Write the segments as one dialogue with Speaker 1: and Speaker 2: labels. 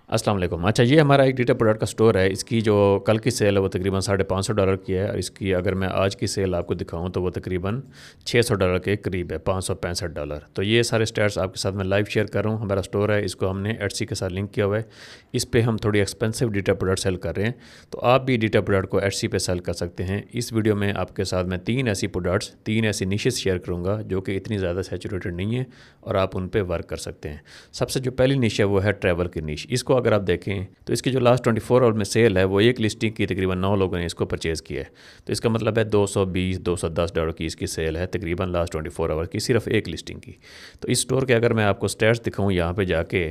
Speaker 1: अस्सलाम वालेकुम। अच्छा, ये हमारा एक डिजिटल प्रोडक्ट का स्टोर है। इसकी जो कल की सेल है वो तकरीबन $550 की है, और इसकी अगर मैं आज की सेल आपको दिखाऊं तो वो तकरीबन $600 के करीब है, $565। तो ये सारे स्टैट्स आपके साथ मैं लाइव शेयर कर रहा हूँ। हमारा स्टोर है, इसको हमने एटसी के साथ लिंक किया हुआ है। इस पर हम थोड़ी एक्सपेंसिव डिजिटल प्रोडक्ट सेल कर रहे हैं, तो आप भी डिजिटल प्रोडक्ट को एटसी पे सेल कर सकते हैं। इस वीडियो में आपके साथ मैं तीन ऐसी निशेस शेयर करूँगा जो कि इतनी ज़्यादा सैचुरेटेड नहीं है और आप उन पर वर्क कर सकते हैं। सबसे जो पहली निश है वो है ट्रैवल की निश। इसको अगर आप देखें तो इसकी जो लास्ट 24 आवर में सेल है वो एक लिस्टिंग की तकरीबन 9 लोगों ने इसको परचेज़ किया है। तो इसका मतलब है $220-210 की इसकी सेल है तकरीबन लास्ट 24 आवर की, सिर्फ एक लिस्टिंग की। तो इस स्टोर के अगर मैं आपको स्टैट्स दिखाऊं यहाँ पे जाके,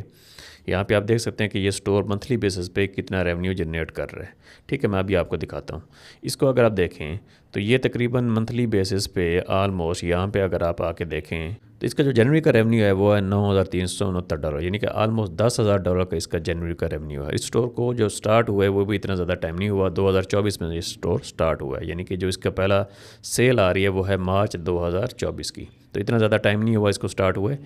Speaker 1: यहाँ पे आप देख सकते हैं कि ये स्टोर मंथली बेसिस पे कितना रेवेन्यू जनरेट कर रहा है। ठीक है, मैं अभी आपको दिखाता हूँ। इसको अगर आप देखें तो ये तकरीबन मंथली बेसिस पे ऑलमोस्ट यहाँ पे अगर आप आके देखें तो इसका जो जनवरी का रेवेन्यू है वो है $9,369, यानी कि ऑलमोस्ट $10,000 का इसका जनवरी का रेवेन्यू है। इस स्टोर को जो स्टार्ट हुआ है वो भी इतना ज़्यादा टाइम नहीं हुआ, 2024 में ये स्टोर स्टार्ट हुआ है, यानी कि जो इसका पहला सेल आ रही है वो है मार्च 2024 की। तो इतना ज़्यादा टाइम नहीं हुआ इसको स्टार्ट हुए।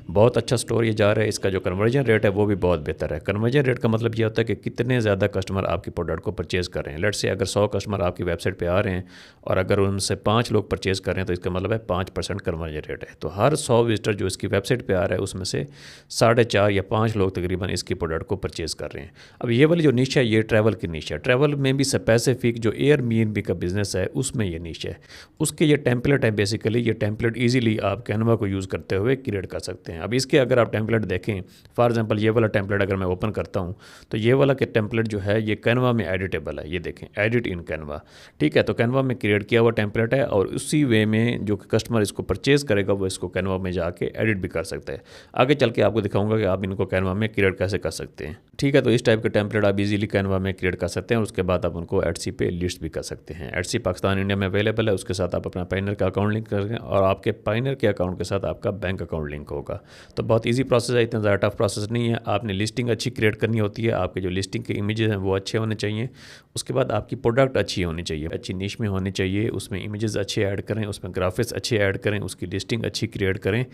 Speaker 1: बहुत अच्छा स्टोर ये जा रहा है। इसका जो कन्वर्जन रेट है वो भी बहुत बेहतर है। कन्वर्जन रेट का मतलब ये होता है कि कितने ज़्यादा कस्टमर आपकी प्रोडक्ट को परचेज़ कर रहे हैं। लेट्स से अगर 100 कस्टमर आपकी वेबसाइट पे आ रहे हैं और अगर उनसे 5 लोग परचेज़ कर रहे हैं तो इसका मतलब है 5% कन्वर्जन रेट है। तो हर 100 विजिटर जो इसकी वेबसाइट पर आ रहा है उसमें से 4.5 या 5 लोग तकरीबन इसकी प्रोडक्ट को परचेज़ कर रहे हैं। अब ये वाली जो निश है ये ट्रैवल की निश है। ट्रैवल में भी स्पेसिफिक जो एयरबीएनबी का बिजनेस है उसमें ये निश है। उसके ये टेम्पलेट है, बेसिकली ये टेम्पलेट ईजिली आप कैनवा को यूज़ करते हुए क्रिएट कर सकते हैं। अब इसके अगर आप टेम्पलेट देखें, फॉर एग्जांपल ये वाला टेम्पलेट अगर मैं ओपन करता हूं तो ये वाला के टेम्पलेट जो है ये कैनवा में एडिटेबल है। ये देखें, एडिट इन कैनवा। ठीक है, तो कैनवा में क्रिएट किया हुआ टेम्पलेट है और उसी वे में जो कस्टमर इसको परचेज़ करेगा वो इसको कैनवा में जाके एडिट भी कर सकता है। आगे चल के आपको दिखाऊंगा कि आप इनको कैनवा में क्रिएट कैसे कर सकते हैं। ठीक है, तो इस टाइप के टेम्पलेट आप इजीली कैनवा में क्रिएट कर सकते हैं और उसके बाद आप उनको एटसी पे लिस्ट भी कर सकते हैं। एटसी पाकिस्तान इंडिया में अवेलेबल है। उसके साथ आप अपना पाइनर का अकाउंट लिंक करेंगे और आपके पाइनर के अकाउंट के साथ आपका बैंक अकाउंट लिंक होगा। तो बहुत इजी प्रोसेस है, इतना ज़्यादा टफ प्रोसेस नहीं है। आपने लिस्टिंग अच्छी क्रिएट करनी होती है, आपके जो लिस्टिंग के इमेजेस हैं वो अच्छे होने चाहिए। उसके बाद आपकी प्रोडक्ट अच्छी होनी चाहिए, अच्छी निश में होनी चाहिए, उसमें इमेजेस अच्छे ऐड करें, उसमें ग्राफिक्स अच्छे ऐड करें, उसकी लिस्टिंग अच्छी क्रिएट करें।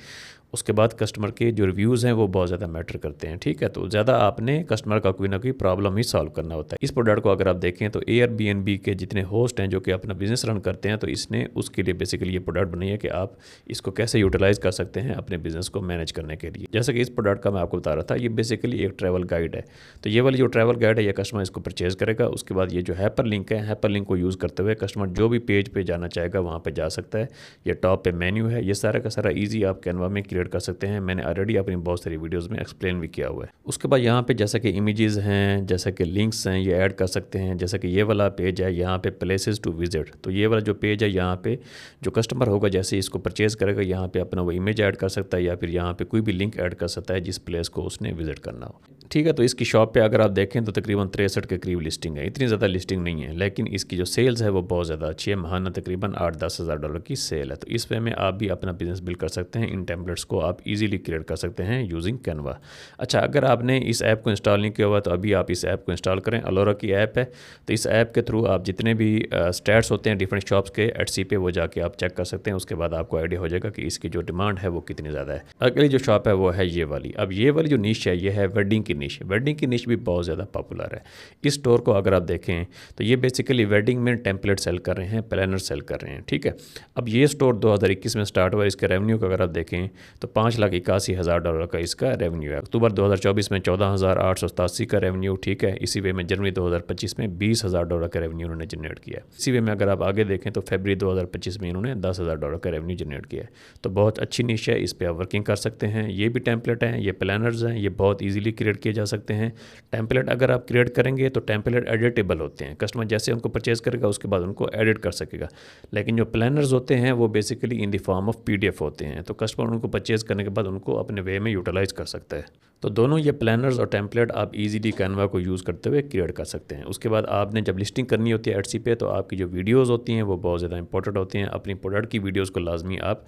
Speaker 1: उसके बाद कस्टमर के जो रिव्यूज़ हैं वो बहुत ज़्यादा मैटर करते हैं। ठीक है, तो ज़्यादा आपने कस्टमर का कोई ना कोई प्रॉब्लम ही सॉल्व करना होता है। इस प्रोडक्ट को अगर आप देखें तो एयरबीएनबी के जितने होस्ट हैं जो कि अपना बिजनेस रन करते हैं, तो इसने उसके लिए बेसिकली ये प्रोडक्ट बनाई है कि आप इसको कैसे यूटिलाइज़ कर सकते हैं अपने बिजनेस को मैनेज करने के लिए। जैसे कि इस प्रोडक्ट का मैं आपको बता रहा था, ये बेसिकली एक ट्रैवल गाइड है। तो ये वाली जो ट्रैवल गाइड है ये कस्टमर इसको परचेज़ करेगा। उसके बाद ये जो हाइपर लिंक है, हाइपर लिंक को यूज़ करते हुए कस्टमर जो भी पेज पे जाना चाहेगा वहाँ पे जा सकता है। ये टॉप पे मेन्यू है, ये सारा का सारा ईजी आप कैनवा में क्रिएट कर सकते हैं। मैंने ऑलरेडी अपनी बहुत सारी वीडियोस में एक्सप्लेन भी किया हुआ है। उसके बाद यहाँ पे जैसा कि इमेजेस हैं, जैसा कि लिंक्स हैं, ये ऐड कर सकते हैं। जैसा कि ये वाला पेज है, यहाँ पे प्लेसेस टू विजिट, तो ये वाला जो पेज है यहाँ पे जो कस्टमर होगा जैसे इसको परचेज़ करेगा यहाँ पे अपना वो इमेज ऐड कर सकता है या फिर यहाँ पे कोई भी लिंक ऐड कर सकता है जिस प्लेस को उसने विजिट करना हो। ठीक है, तो इसकी शॉप पे अगर आप देखें तो तकरीबन 63 के करीब लिस्टिंग है। इतनी ज़्यादा लिस्टिंग नहीं है, लेकिन इसकी जो सेल्स है वो बहुत ज़्यादा अच्छी है। महाना तकरीबन $8-10 की सेल है। तो इस वे में आप भी अपना बिजनेस बिल्ड कर सकते हैं। इन टेम्पलेट्स को आप इजीली क्रिएट कर सकते हैं यूजिंग कैनवा। अच्छा, अगर आपने इस ऐप को इंस्टॉल नहीं किया हुआ तो अभी आप इस ऐप को इंस्टॉल करें। अलोरा की ऐप है, तो इस ऐप के थ्रू आप जितने भी स्टैट्स होते हैं डिफरेंट शॉप्स के एटसी पे वो जाके आप चेक कर सकते हैं। उसके बाद आपको आइडिया हो जाएगा कि इसकी जो डिमांड है वो कितनी ज़्यादा है। अगली जो शॉप है वो है ये वाली। अब ये वाली जो निश है ये है वेडिंग की निश। वेडिंग की निश भी बहुत ज़्यादा पॉपुलर है। इस स्टोर को अगर आप देखें तो ये बेसिकली वेडिंग में टेम्पलेट सेल कर रहे हैं, प्लानर सेल कर रहे हैं। ठीक है, अब ये स्टोर 2021 में स्टार्ट हुआ। इसके रेवेन्यू को अगर आप देखें तो $5,81,000 का इसका रेवेन्यू है। अक्टूबर 2024 में 14,887 का रेवेन्यू। ठीक है, इसी वे में जनवरी 2025 में $20,000 का रेवेन्यू उन्होंने जनरेट किया है। इसी वे में अगर आप आगे देखें तो फरवरी 2025 में इन्होंने $10,000 का रेवेन्यू जनरेट किया है। तो बहुत अच्छी निश है, इस पर आप वर्किंग कर सकते हैं। ये भी टेम्पलेट हैं, ये प्लानर्स हैं, ये बहुत ईजिली क्रिएट किए जा सकते हैं। टेम्पलेट अगर आप क्रिएट करेंगे तो टेम्पलेट एडिटेबल होते हैं। कस्टमर जैसे उनको परचेज करेगा उसके बाद उनको एडिट कर सकेगा। लेकिन जो प्लानर्स होते हैं वो basically in the form of PDF होते हैं, तो कस्टमर उनको परचेज करने के बाद उनको अपने वे में यूटिलाइज कर सकता है। तो दोनों ये प्लानर्स और टेम्पलेट आप इजीली कैनवा को यूज़ करते हुए क्रिएट कर सकते हैं। उसके बाद आपने जब लिस्टिंग करनी होती है एटसी पे तो आपकी जो वीडियोस होती हैं वो बहुत ज़्यादा इंपॉर्टेंट होती हैं। अपनी प्रोडक्ट की वीडियोस को लाजमी आप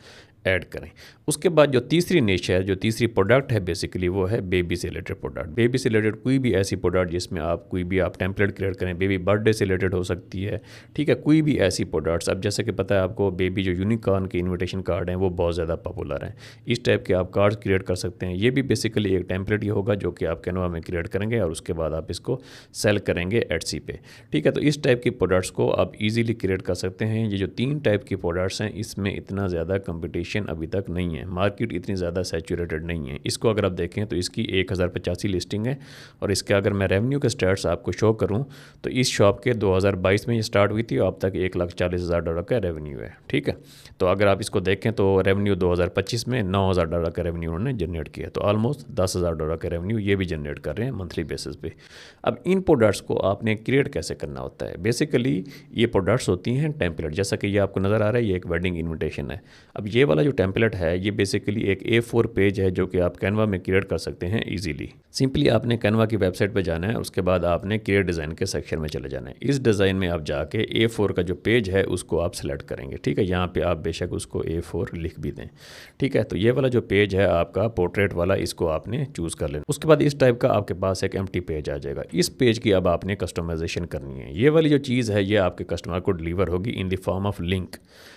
Speaker 1: ऐड करें। उसके बाद जो तीसरी निश है, जो तीसरी प्रोडक्ट है बेसिकली वो है बेबी से रिलेटेड प्रोडक्ट। बेबी से रिलेटेड कोई भी ऐसी प्रोडक्ट जिसमें आप कोई भी आप टेम्पलेट क्रिएट करें, बेबी बर्थडे से रिलेटेड हो सकती है। ठीक है, कोई भी ऐसी प्रोडक्ट्स। अब जैसे कि पता है आपको बेबी जो यूनिकॉर्न के इन्विटेशन कार्ड हैं वो बहुत ज़्यादा पॉपुलर हैं। इस टाइप के आप कार्ड्स क्रिएट कर सकते हैं। ये भी बेसिकली एक टेम्पलेट ये होगा जो कि आप कैनवा में क्रिएट करेंगे और उसके बाद आप इसको सेल करेंगे एटसी पे। ठीक है, तो इस टाइप की प्रोडक्ट्स को आप इजीली क्रिएट कर सकते हैं। ये जो 3 टाइप की प्रोडक्ट्स हैं इसमें इतना ज़्यादा कंपटीशन अभी तक नहीं है, मार्केट इतनी ज़्यादा सैचुरेटेड नहीं है। इसको अगर आप देखें तो इसकी 1085 लिस्टिंग है और इसका अगर मैं रेवेन्यू के स्टैट्स आपको शो करूँ तो इस शॉप के 2022 में ये स्टार्ट हुई थी और अब तक $1,40,000 का रेवेन्यू है। ठीक है, तो अगर आप इसको देखें तो रेवेन्यू 2025 में $9,000 का रेवेन्यू उन्होंने जनरेट किया, तो ऑलमोस्ट $10,000 का रेवेन्यू ये भी जनरेट कर रहे हैं मंथली बेसिस पे। अब इन प्रोडक्ट्स को आपने क्रिएट कैसे करना होता है? बेसिकली ये प्रोडक्ट्स होती हैं टेम्पलेट, जैसा कि ये आपको नज़र आ रहा है, ये एक वेडिंग इन्विटेशन है। अब ये वाला जो टेम्पलेट है ये बेसिकली एक A4 पेज है जो कि आप कैनवा में क्रिएट कर सकते हैं ईजिली। सिंपली आपने कैनवा की वेबसाइट पर जाना है, उसके बाद आपने क्रिएट डिज़ाइन के सेक्शन में चले जाना है। इस डिज़ाइन में आप जाके A4 का जो पेज है उसको आप सेलेक्ट करेंगे। ठीक है, यहाँ पे आप बेशक उसको A4 लिख भी दें। ठीक है, तो ये वाला जो पेज है आपका पोर्ट्रेट वाला, इसको आपने चूज़ कर लेना। उसके बाद इस टाइप का आपके पास एक एम्प्टी पेज आ जाएगा। इस पेज की अब आपने कस्टमाइजेशन करनी है। ये वाली जो चीज़ है ये आपके कस्टमर को डिलीवर होगी in the form of link.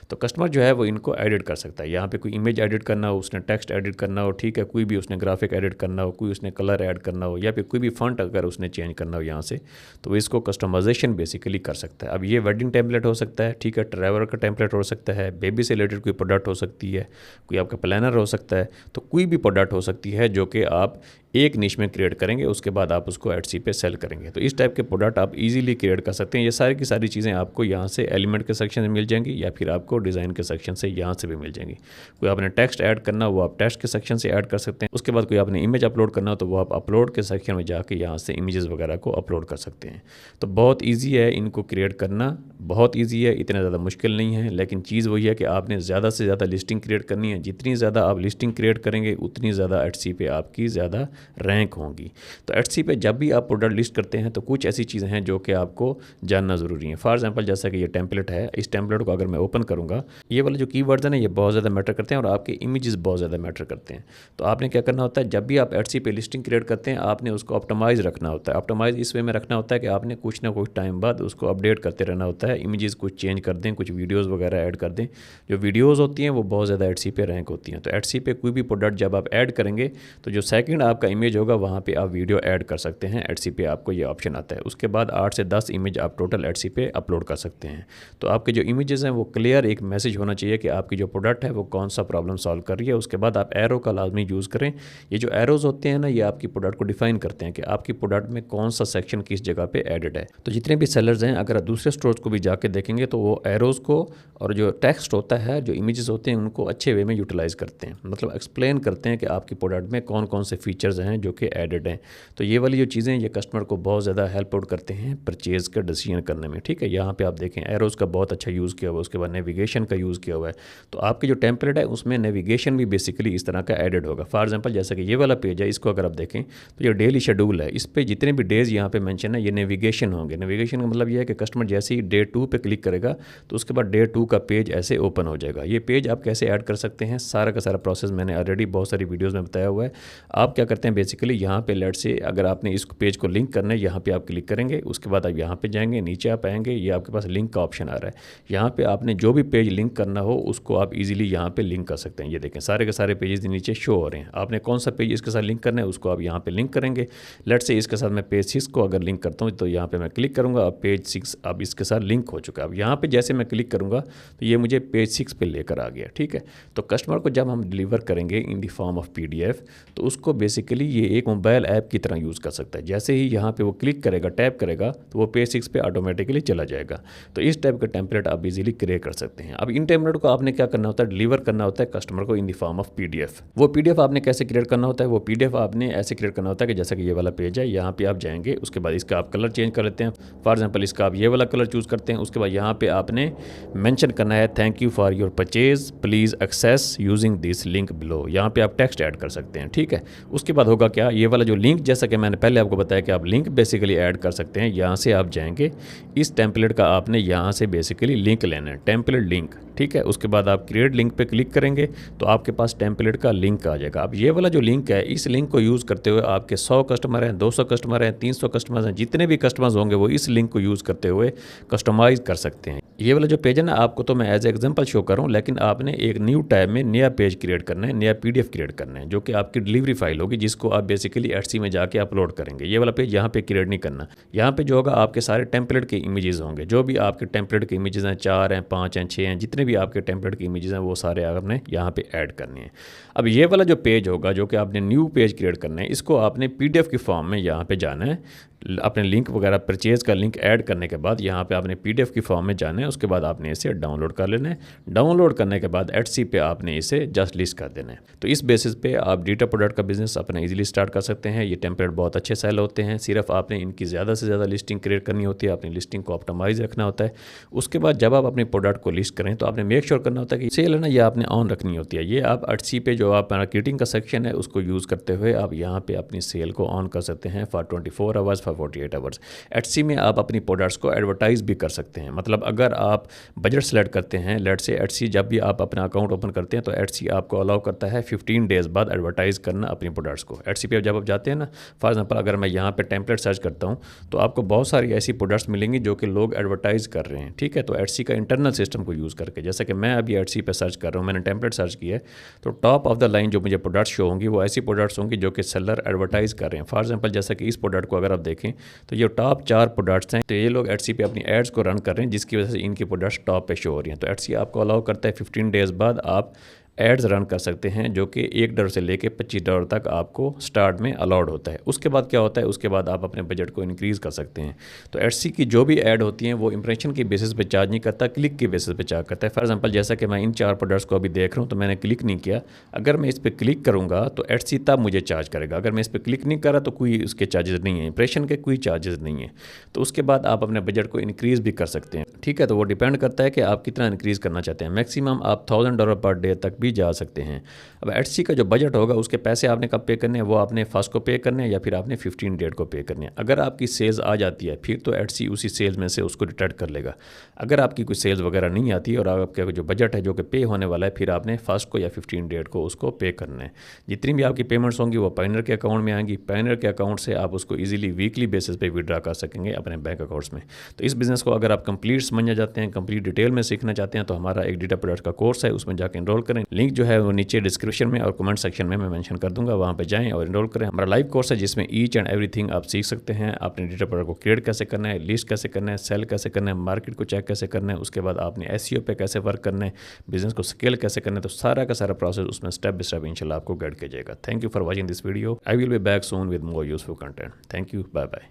Speaker 1: तो कस्टमर जो है वो इनको एडिट कर सकता है। यहाँ पे कोई इमेज एडिट करना हो, उसने टेक्स्ट एडिट करना हो, ठीक है, कोई भी उसने ग्राफिक एडिट करना हो, कोई उसने कलर ऐड करना हो, या फिर कोई भी फॉन्ट अगर उसने चेंज करना हो यहाँ से, तो इसको कस्टमाइजेशन बेसिकली कर सकता है। अब ये वेडिंग टेम्पलेट हो सकता है, ठीक है, ट्रैवलर का टेम्पलेट हो सकता है, बेबी से रिलेटेड कोई प्रोडक्ट हो सकती है, कोई आपका प्लानर हो सकता है, तो कोई भी प्रोडक्ट हो सकती है जो कि आप एक निश में क्रिएट करेंगे, उसके बाद आप उसको एटसी पे सेल करेंगे। तो इस टाइप के प्रोडक्ट आप इजीली क्रिएट कर सकते हैं। ये सारी की सारी चीज़ें आपको यहाँ से एलिमेंट के सेक्शन से मिल जाएंगी या फिर आपको डिज़ाइन के सेक्शन से यहाँ से भी मिल जाएंगी। कोई आपने टेक्स्ट ऐड करना हो वो आप टेक्स्ट के सेक्शन से ऐड कर सकते हैं। उसके बाद कोई आपने इमेज अपलोड करना हो तो वो आप अपलोड के सेक्शन में जाके यहाँ से इमेजेस वगैरह को अपलोड कर सकते हैं। तो बहुत ईजी है इनको क्रिएट करना, बहुत ईजी है, इतना ज़्यादा मुश्किल नहीं है। लेकिन चीज़ वही है कि आपने ज़्यादा से ज़्यादा लिस्टिंग क्रिएट करनी है। जितनी ज़्यादा आप लिस्टिंग क्रिएट करेंगे उतनी ज़्यादा एटसी पे आपकी ज़्यादा रैंक होंगी। तो एटसी पे जब भी आप प्रोडक्ट लिस्ट करते हैं तो कुछ ऐसी चीज़ें हैं जो कि आपको जानना ज़रूरी है। फॉर एग्जांपल जैसा कि ये टेम्पलेट है, इस टेम्पलेट को अगर मैं ओपन करूँगा, ये वाले जो कीवर्ड्स हैं ना ये बहुत ज़्यादा मैटर करते हैं और आपके इमेजेस बहुत ज़्यादा मैटर करते हैं। तो आपने क्या करना होता है, जब भी आप एटसी पे लिस्टिंग क्रिएट करते हैं आपने उसको ऑप्टिमाइज़ रखना होता है। ऑप्टिमाइज़ इस वे में रखना होता है कि आपने कुछ ना कुछ टाइम बाद उसको अपडेट करते रहना होता है। इमेजेस कुछ चेंज कर दें, कुछ वीडियोज़ वगैरह ऐड कर दें। जो वीडियोज़ होती हैं वो बहुत ज़्यादा एटसी पे रैंक होती हैं। तो एटसी पे कोई भी प्रोडक्ट जब आप ऐड करेंगे तो जो सेकंड आपका इमेज होगा वहाँ पे आप वीडियो ऐड कर सकते हैं। एटसी पे आपको ये ऑप्शन आता है। उसके बाद 8 से 10 इमेज आप टोटल एटसी पे अपलोड कर सकते हैं। तो आपके जो इमेजेस हैं वो क्लियर एक मैसेज होना चाहिए कि आपकी जो प्रोडक्ट है वो कौन सा प्रॉब्लम सॉल्व कर रही है। उसके बाद आप एरो का लाजमी यूज़ करें। ये जो एरोज़ होते हैं ना ये आपकी प्रोडक्ट को डिफाइन करते हैं कि आपकी प्रोडक्ट में कौन सा सेक्शन किस जगह पे एडेड है। तो जितने भी सेलर्स हैं अगर आप दूसरे स्टोर्स को भी जाके देखेंगे तो वो एरोज़ को और जो टेक्स्ट होता है, जो इमेजेस होते हैं उनको अच्छे वे में यूटिलाइज़ करते हैं, मतलब एक्सप्लेन करते हैं कि आपकी प्रोडक्ट में कौन कौन से फीचर्स हैं जो कि एडेड हैं। तो ये वाली जो चीज़ें ये कस्टमर को बहुत ज़्यादा हेल्प आउट करते हैं परचेज़ का डिसीजन करने में। ठीक है, यहाँ पे आप देखें एरोज़ का बहुत अच्छा यूज़ किया हुआ है, उसके बाद नेविगेशन का यूज़ किया हुआ है। तो आपकी जो टेम्पलेट है उसमें नेविगेशन भी बेसिकली इस तरह का एडेड होगा। फॉर एग्जांपल जैसा कि ये वाला पेज है, इसको अगर आप देखें तो ये डेली शेड्यूल है। इस पर जितने भी डेज़ यहाँ पे मेंशन है ये नेविगेशन होंगे। नेविगेशन का मतलब ये है कि कस्टमर जैसे ही डे 2 पे क्लिक करेगा तो उसके बाद डे 2 का पेज ऐसे ओपन हो जाएगा। ये पेज आप कैसे ऐड कर सकते हैं, सारा का सारा प्रोसेस मैंने ऑलरेडी बहुत सारी वीडियोज़ में बताया हुआ है। आप क्या करते हैं बेसिकली यहाँ पे लेट से अगर आपने इस पेज को लिंक करना है, यहाँ पे आप क्लिक करेंगे, उसके बाद आप यहाँ पे जाएंगे, नीचे आप आएंगे, ये आपके पास लिंक का ऑप्शन आ रहा है। यहाँ पे आपने जो भी पेज लिंक करना हो उसको आप इजीली यहाँ पे लिंक कर सकते हैं। ये देखें सारे के सारे पेजेस नीचे शो हो रहे हैं। आपने कौन सा पेज इसके साथ लिंक करना है उसको आप यहाँ पे लिंक करेंगे। लेट से इसके साथ मैं पेज 6 को अगर लिंक करता हूँ तो यहाँ पे मैं क्लिक करूँगा, अब पेज 6 अब इसके साथ लिंक हो चुका है। अब यहाँ पे जैसे मैं क्लिक करूँगा तो ये मुझे पेज 6 पे लेकर आ गया। ठीक है, तो कस्टमर को जब हम डिलीवर करेंगे इन दी फॉर्म ऑफ PDF तो उसको बेसिकली ये एक मोबाइल ऐप की तरह यूज़ कर सकता है। जैसे ही यहाँ पे वो क्लिक करेगा, टैप करेगा तो वो पेज 6 पे ऑटोमेटिकली चला जाएगा। तो इस टाइप का टेम्पलेट आप इजीली क्रिएट कर सकते हैं। अब इन टेम्पलेट को आपने क्या करना होता है, डिलीवर करना होता है कस्टमर को इन दी फॉर्म ऑफ PDF। वो PDF आपने कैसे क्रिएट करना होता है, वो PDF आपने ऐसे क्रिएट करना होता है कि जैसा कि ये वाला पेज है, यहाँ पे आप जाएंगे, उसके बाद इसका आप कलर चेंज कर लेते हैं। फॉर एग्जाम्पल इसका आप ये वाला कलर चूज़ करते हैं। उसके बाद यहाँ पे आपने मेंशन करना है thank you for your purchase, please access using this link below. यहाँ पे आप टेक्स्ट ऐड कर सकते हैं। ठीक है, उसके बाद होगा क्या, ये वाला जो लिंक जैसा कि मैंने पहले आपको बताया कि आप लिंक बेसिकली ऐड कर सकते हैं। यहाँ से आप जाएंगे, इस टेम्पलेट का आपने यहाँ से बेसिकली लिंक लेना है, टेम्पलेट लिंक। ठीक है, उसके बाद आप क्रिएट लिंक पे क्लिक करेंगे तो आपके पास टेम्पलेट का लिंक आ जाएगा। अब ये वाला जो लिंक है, इस लिंक को यूज़ करते हुए आपके 100 कस्टमर हैं, 200 कस्टमर हैं, 300 कस्टमर हैं, जितने भी कस्टमर्स होंगे वो इस लिंक को यूज़ करते हुए कस्टमाइज़ कर सकते हैं। ये वाला जो पेज है ना, आपको तो मैं एज एग्जांपल शो कर रहा हूँ, लेकिन आपने एक न्यू टैब में नया पेज क्रिएट करना है, नया पीडीएफ क्रिएट करना है, जो कि आपकी डिलीवरी फाइल होगी, जिसको आप बेसिकली एटसी में जाके अपलोड करेंगे। ये वाला पेज यहाँ पे क्रिएट नहीं करना। यहाँ पे जो होगा आपके सारे टेम्पलेट के इमेजेस होंगे, जो भी आपके टेम्पलेट के इमेजेस हैं, 4 हैं, 5 हैं, 6 हैं, जितने भी आपके टेम्पलेट के इमेजेस हैं वो सारे आपने यहाँ पे ऐड करने हैं। अब ये वाला जो पेज होगा, जो कि आपने न्यू पेज क्रिएट करना है, इसको आपने पीडीएफ की फॉर्म में यहाँ पे जाना है। अपने लिंक वगैरह परचेज़ का लिंक ऐड करने के बाद यहाँ पे आपने पीडीएफ की फॉर्म में जाना है। उसके बाद आपने इसे डाउनलोड कर लेना है। डाउनलोड करने के बाद एटसी पे आपने इसे जस्ट लिस्ट कर देना है। तो इस बेसिस पे आप डिजिटल प्रोडक्ट का बिजनेस अपना इजीली स्टार्ट कर सकते हैं। ये टेम्पलेट बहुत अच्छे सेल होते हैं। सिर्फ आपने इनकी ज़्यादा से ज़्यादा लिस्टिंग क्रिएट करनी होती है, अपनी लिस्टिंग को ऑप्टिमाइज रखना होता है। उसके बाद जब आप अपने प्रोडक्ट को लिस्ट करें तो आपने मेक श्योर करना होता है कि सेल है ना, ये आपने ऑन रखनी होती है। ये आप एटसी पे जो आप मार्केटिंग का सेक्शन है उसको यूज़ करते हुए आप यहाँ पे अपनी सेल को ऑन कर सकते हैं for 24 hours, for 48 hours. Etsy में आप अपनी प्रोडक्ट्स को एडवर्टाइज भी कर सकते हैं। मतलब अगर आप बजट सेलेक्ट करते हैं, लेट से एटसी जब भी आप अपना अकाउंट ओपन करते हैं तो एटसी आपको अलाउ करता है 15 डेज बाद एडवर्टाइज करना अपनी प्रोडक्ट्स को। एटसी पे जब आप जाते हैं ना, फॉर एग्जांपल अगर मैं यहाँ पे टेम्पलेट सर्च करता हूँ तो आपको बहुत सारी ऐसी प्रोडक्ट्स मिलेंगी जो कि लोग एडवर्टाइज कर रहे हैं, ठीक है। तो एटसी का इंटरनल सिस्टम को यूज़ करके, जैसे कि मैं अभी एटसी पे सर्च कर रहा हूँ, मैंने टेम्पलेट सर्च किया है, तो टॉप ऑफ द लाइन जो मुझे प्रोडक्ट्स शो होंगी वो ऐसी प्रोडक्ट्स होंगी जो कि सेलर एडवर्टाइज कर रहे हैं। फॉर एग्जांपल जैसे कि इस प्रोडक्ट को अगर आप देखें तो ये टॉप 4 प्रोडक्ट्स हैं। तो ये लोग एटसी पे अपनी एड्स को रन कर रहे हैं, जिसकी वजह से इनकी प्रोडक्ट्स टॉप पे शो हो रही हैं। तो एटसी आपको अलाउ करता है 15 डेज बाद आप एड्स रन कर सकते हैं, जो कि $1 से लेके $25 तक आपको स्टार्ट में अलाउड होता है। उसके बाद क्या होता है, उसके बाद आप अपने बजट को इंक्रीज़ कर सकते हैं। तो एटसी की जो भी ऐड होती हैं वो इंप्रेशन की बेसिस पे चार्ज नहीं करता, क्लिक की बेसिस पे चार्ज करता है। फॉर एग्जांपल जैसा कि मैं इन 4 प्रोडक्ट्स को अभी देख रहा हूँ तो मैंने क्लिक नहीं किया। अगर मैं इस पर क्लिक करूँगा तो एटसी तब मुझे चार्ज करेगा। अगर मैं इस पर क्लिक नहीं करा तो कोई उसके चार्जेस नहीं है, इंप्रेशन के कोई चार्जेस नहीं है। तो उसके बाद आप अपने बजट को इंक्रीज़ भी कर सकते हैं, ठीक है। तो वो डिपेंड करता है कि आप कितना इंक्रीज़ करना चाहते हैं। मैक्सिमम आप $1000 पर डे तक भी जा सकते हैं। अब एटसी का जो बजट होगा उसके पैसे आपने कब पे करने हैं, वो आपने फर्स्ट को पे करने हैं या फिर आपने 15 डेट को पे करने हैं। अगर आपकी सेल्स आ जाती है फिर तो एटसी उसी सेल्स में से उसको डिटेक्ट कर लेगा। अगर आपकी कोई सेल्स वगैरह नहीं आती और आपका जो बजट है जो कि पे होने वाला है, फिर आपने फर्स्ट को या 15 डेट को उसको पे करना है। जितनी भी आपकी पेमेंट्स होंगी वो पायनियर के अकाउंट में आएंगी। पायनियर के अकाउंट से आप उसको ईजिली वीकली बेसिस पे विड्रा कर सकेंगे अपने बैंक अकाउंट्स में। तो इस बिज़नेस को अगर आप कंप्लीट समझना चाहते हैं, कंप्लीट डिटेल में सीखना चाहते हैं, तो हमारा एक डिजिटल प्रोडक्ट का कोर्स है, उसमें जाकर इनरोल करें। लिंक जो है वो नीचे डिस्क्रिप्शन में और कमेंट सेक्शन में मैं मेंशन कर दूंगा, वहाँ पे जाएं और इनरोल करें। हमारा लाइव कोर्स है जिसमें ईच एंड एवरीथिंग आप सीख सकते हैं। आपने डिजिटल प्रोडक्ट को क्रिएट कैसे करना है, लिस्ट कैसे करना है, सेल कैसे करना है, मार्केट को चेक कैसे करना है, उसके बाद आपने एसईओ पे कैसे वर्क करना है, बिजनेस को स्केल कैसे करना है। तो सारा का सारा प्रोसेस उसमें स्टेप बाय स्टेप इंशाल्लाह आपको गाइड किया जाएगा। Thank you for watching this video. I will be back soon with more useful content. Thank you, bye bye.